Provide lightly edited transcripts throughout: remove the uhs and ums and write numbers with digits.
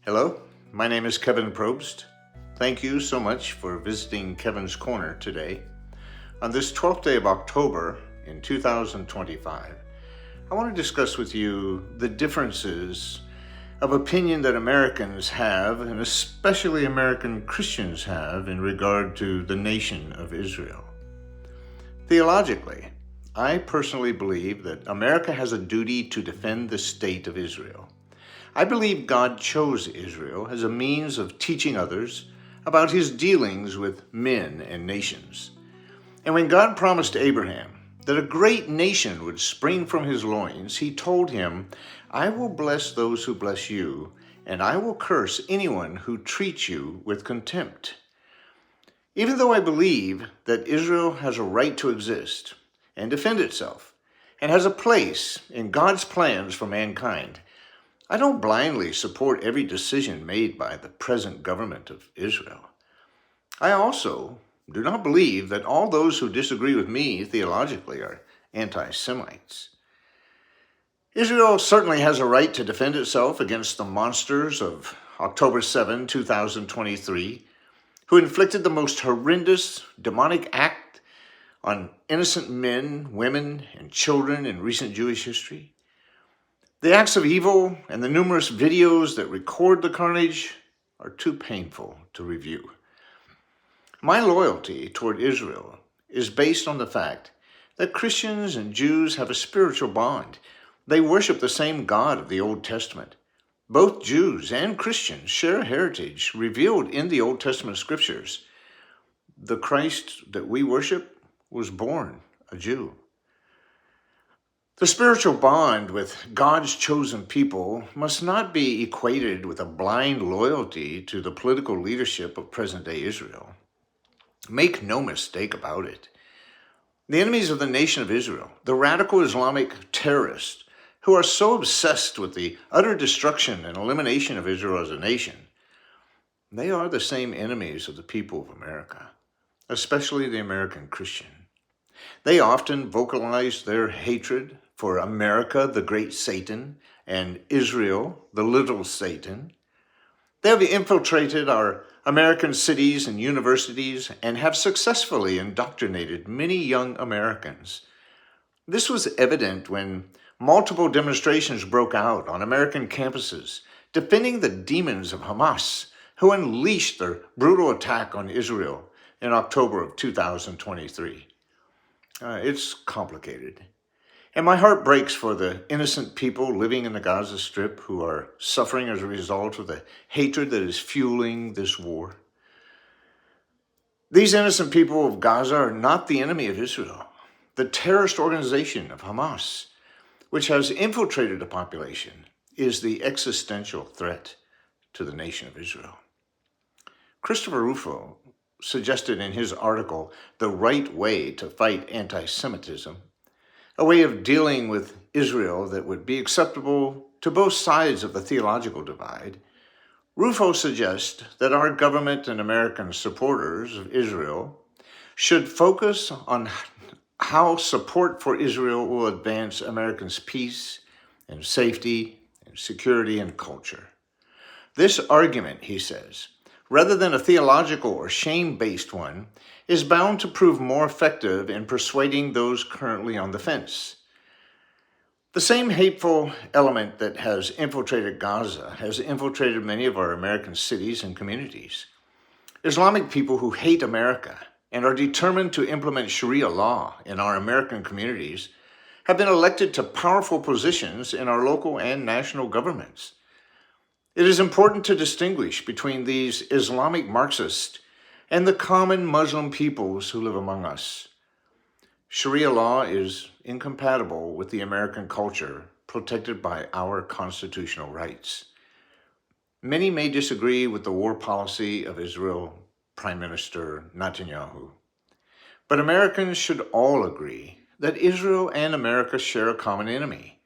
Hello, my name is Kevin Probst. Thank you so much for visiting Kevin's Corner today. On this 12th day of October in 2025, I want to discuss with you the differences of opinion that Americans have, and especially American Christians have, in regard to the nation of Israel. Theologically, I personally believe that America has a duty to defend the state of Israel. I believe God chose Israel as a means of teaching others about his dealings with men and nations. And when God promised Abraham that a great nation would spring from his loins, he told him, "I will bless those who bless you, and I will curse anyone who treats you with contempt." Even though I believe that Israel has a right to exist and defend itself, and has a place in God's plans for mankind, I don't blindly support every decision made by the present government of Israel. I also do not believe that all those who disagree with me theologically are anti-Semites. Israel certainly has a right to defend itself against the monsters of October 7, 2023, who inflicted the most horrendous demonic act on innocent men, women, and children in recent Jewish history. The acts of evil and the numerous videos that record the carnage are too painful to review. My loyalty toward Israel is based on the fact that Christians and Jews have a spiritual bond. They worship the same God of the Old Testament. Both Jews and Christians share a heritage revealed in the Old Testament scriptures. The Christ that we worship was born a Jew. The spiritual bond with God's chosen people must not be equated with a blind loyalty to the political leadership of present-day Israel. Make no mistake about it. The enemies of the nation of Israel, the radical Islamic terrorists who are so obsessed with the utter destruction and elimination of Israel as a nation, they are the same enemies of the people of America, especially the American Christian. They often vocalize their hatred for America, the great Satan, and Israel, the little Satan. They have infiltrated our American cities and universities and have successfully indoctrinated many young Americans. This was evident when multiple demonstrations broke out on American campuses defending the demons of Hamas, who unleashed their brutal attack on Israel in October of 2023. It's complicated. And my heart breaks for the innocent people living in the Gaza Strip who are suffering as a result of the hatred that is fueling this war. These innocent people of Gaza are not the enemy of Israel. The terrorist organization of Hamas, which has infiltrated the population, is the existential threat to the nation of Israel. Christopher Rufo suggested in his article, "The Right Way to Fight Anti-Semitism," a way of dealing with Israel that would be acceptable to both sides of the theological divide. Rufo suggests that our government and American supporters of Israel should focus on how support for Israel will advance Americans' peace and safety and security and culture. This argument, he says, rather than a theological or shame-based one, is bound to prove more effective in persuading those currently on the fence. The same hateful element that has infiltrated Gaza has infiltrated many of our American cities and communities. Islamic people who hate America and are determined to implement Sharia law in our American communities have been elected to powerful positions in our local and national governments. It is important to distinguish between these Islamic Marxists and the common Muslim peoples who live among us. Sharia law is incompatible with the American culture protected by our constitutional rights. Many may disagree with the war policy of Israel Prime Minister Netanyahu, but Americans should all agree that Israel and America share a common enemy.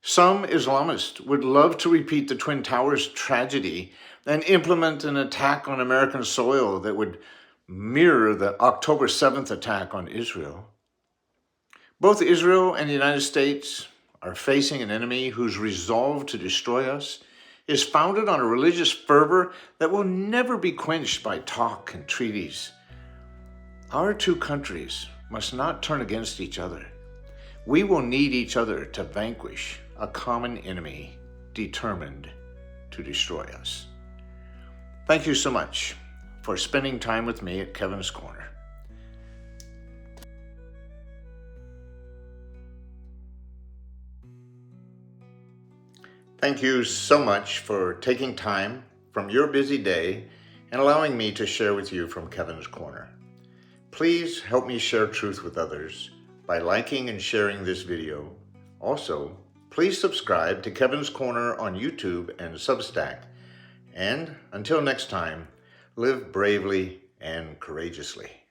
Some Islamists would love to repeat the Twin Towers tragedy and implement an attack on American soil that would mirror the October 7th attack on Israel. Both Israel and the United States are facing an enemy whose resolve to destroy us is founded on a religious fervor that will never be quenched by talk and treaties. Our two countries must not turn against each other. We will need each other to vanquish a common enemy determined to destroy us. Thank you so much for spending time with me at Kevin's Corner. Thank you so much for taking time from your busy day and allowing me to share with you from Kevin's Corner. Please help me share truth with others by liking and sharing this video. Also, please subscribe to Kevin's Corner on YouTube and Substack. And until next time, live bravely and courageously.